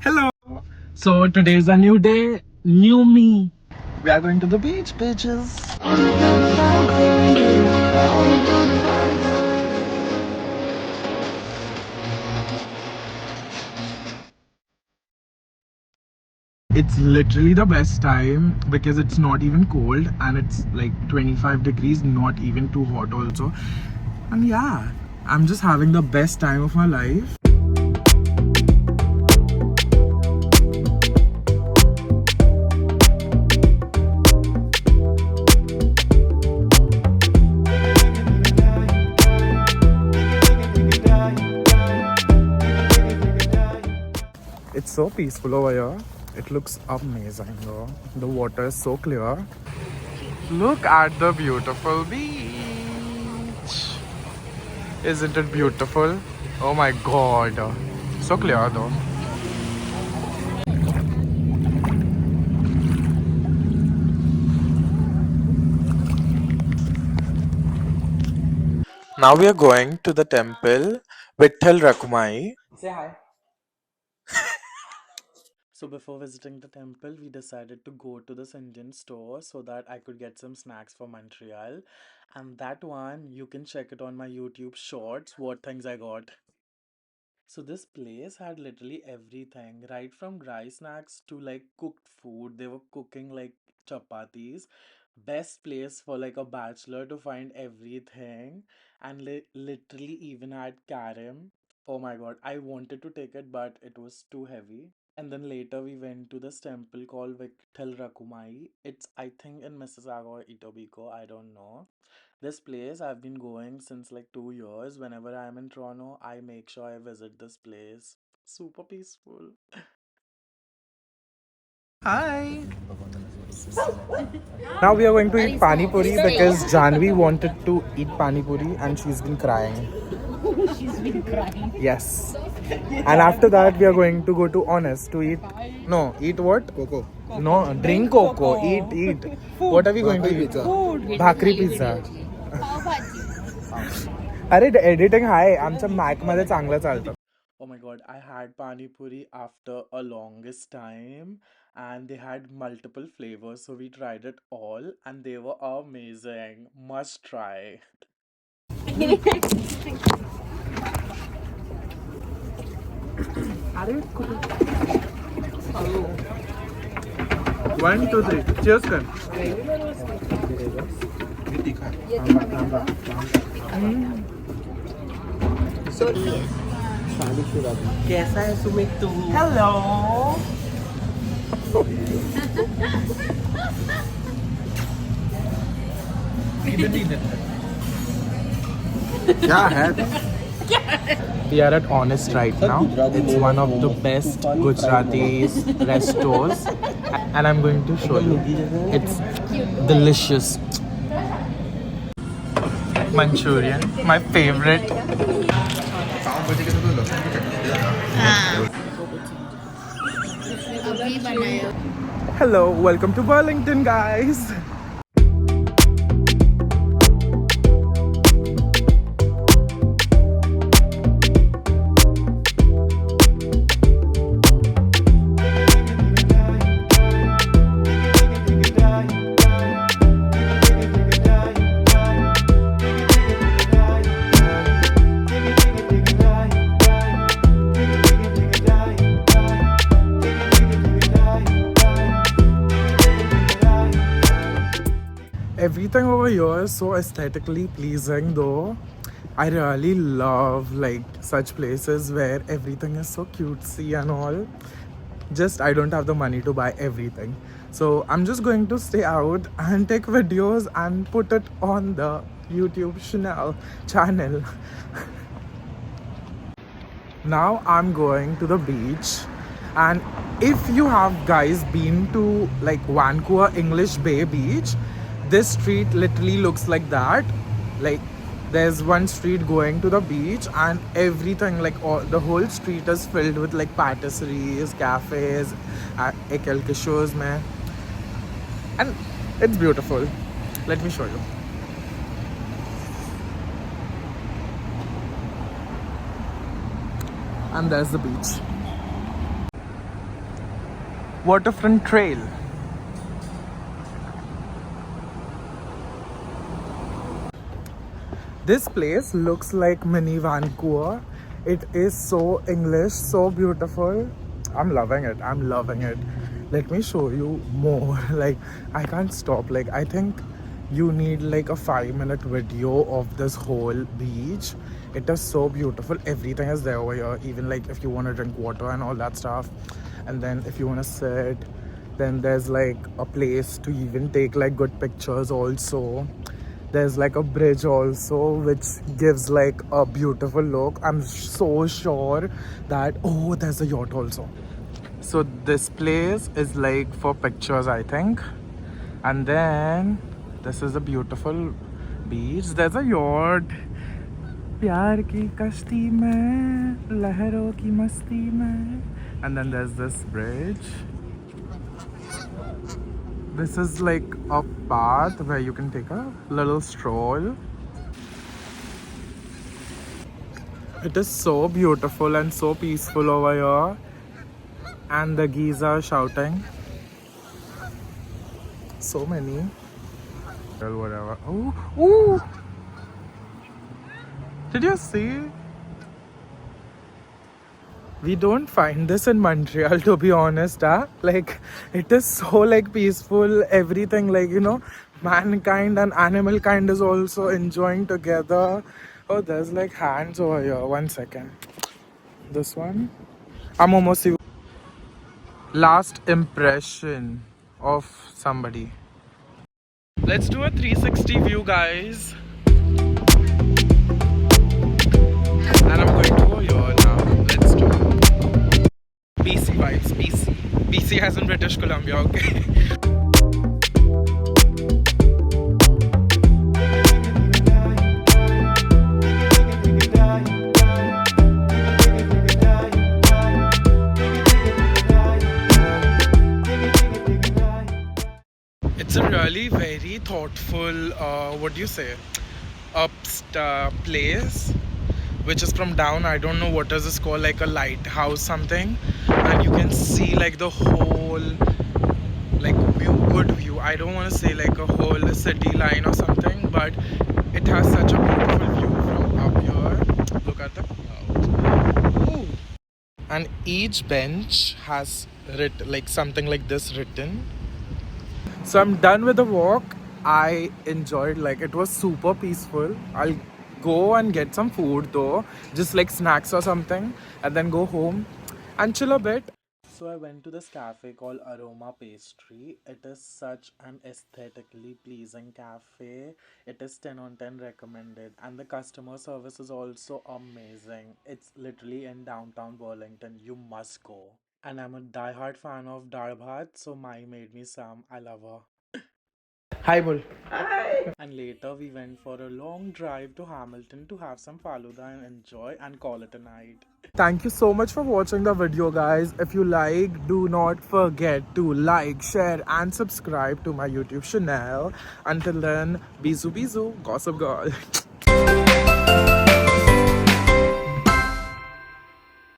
Hello. So today is a new day, new me. We are going to the beach, bitches. It's literally the best time because it's not even cold and it's like 25 degrees, not even too hot also. And yeah, I'm just having the best time of my life. It's so peaceful over here. It looks amazing though. The water is so clear. Look at the beautiful beach. Isn't it beautiful? Oh my god. So clear though. Now we are going to the temple Vitthal Rakumai. Say hi. So before visiting the temple, we decided to go to this Indian store so that I could get some snacks for Montreal. And that one, you can check it on my YouTube shorts, what things I got. So this place had literally everything, right from dry snacks to like cooked food. They were cooking like chapatis. Best place for like a bachelor to find everything. And literally even had karim. Oh my god, I wanted to take it, but it was too heavy. And then later we went to this temple called Vitthal Rakumai. It's I think in Mississauga or Etobicoke, I don't know. This place I've been going since like 2 years. Whenever I'm in Toronto, I make sure I visit this place. Super peaceful. Hi. Now we are going to eat pani puri because Janvi wanted to eat pani puri and she's been crying. She's been crying. Yes. And after that we are going to go to Honest to eat. No, eat what? Coco. No, drink coco. Eat. What are we going to eat? Bhakri pizza. अरे editing हाय आमच्या Mac मध्ये चांगलं चालतं. Oh my god, I had pani puri after a longest time and they had multiple flavors, so we tried it all and they were amazing. Must try. One, two, three. Cheers, कर. कैसा है सुमित तू? Hello. क्या है? We are at Honest right now. It's one of the best Gujarati restos and I'm going to show you. It's delicious. Manchurian, my favorite. Hello, welcome to Burlington, guys. Everything over here is so aesthetically pleasing though. I really love like such places where everything is so cutesy and all. Just I don't have the money to buy everything. So I'm just going to stay out and take videos and put it on the YouTube channel. Now I'm going to the beach. And if you have guys been to like Vancouver English Bay Beach, this street literally looks like that. Like there's one street going to the beach and everything like the whole street is filled with like patisseries, cafes, quelque chose mein. And it's beautiful. Let me show you. And there's the beach. waterfront trail. This place looks like mini Vancouver. It is so English, so beautiful. I'm loving it. I'm loving it. Let me show you more. Like, I can't stop. Like, I think you need like a 5-minute video of this whole beach. It is so beautiful. Everything is there over here. Even like if you want to drink water and all that stuff. And then if you want to sit, then there's like a place to even take like good pictures also. There's like a bridge also which gives like a beautiful look. I'm so sure that, oh, there's a yacht also. So this place is like for pictures, I think. And then this is a beautiful beach. There's a yacht. प्यार की कश्ती में लहरों की मस्ती में. And then there's this bridge. This is like a path where you can take a little stroll. It is so beautiful and so peaceful over here. And the geese are shouting. So many. Well, whatever. Oh, ooh! Did you see? We don't find this in Montreal, to be honest. Like, it is so like peaceful. Everything, like, you know, mankind and animal kind is also enjoying together. Oh, there's like hands over here. 1 second. This one. I'm almost. Last impression of somebody. Let's do a 360 view, guys. And I'm going to go here now. Let's do BC vibes. BC. BC has in British Columbia, okay? It's a really very thoughtful, what do you say, place, which is from down. I don't know what is this called, like a lighthouse something, and you can see like the whole like view, good view. I don't want to say like a whole city line or something, but it has such a beautiful view from up here. Look at the clouds. Ooh. And each bench has like something like this written. So I'm done with the walk. I enjoyed, like, it was super peaceful. I'll go and get some food though, just like snacks or something, and then go home and chill a bit. So I went to this cafe called Aroma Pastry. It is such an aesthetically pleasing cafe. It is 10 on 10 recommended, and the customer service is also amazing. It's literally in downtown Burlington. You must go. And I'm a diehard fan of dal bhat, so Mai made me some. I love her. Hi, Bull. And later we went for a long drive to Hamilton to have some faluda and enjoy and call it a night. Thank you so much for watching the video, guys. If you like, do not forget to like, share and subscribe to my YouTube channel. Until then, bizu bizu, gossip girl.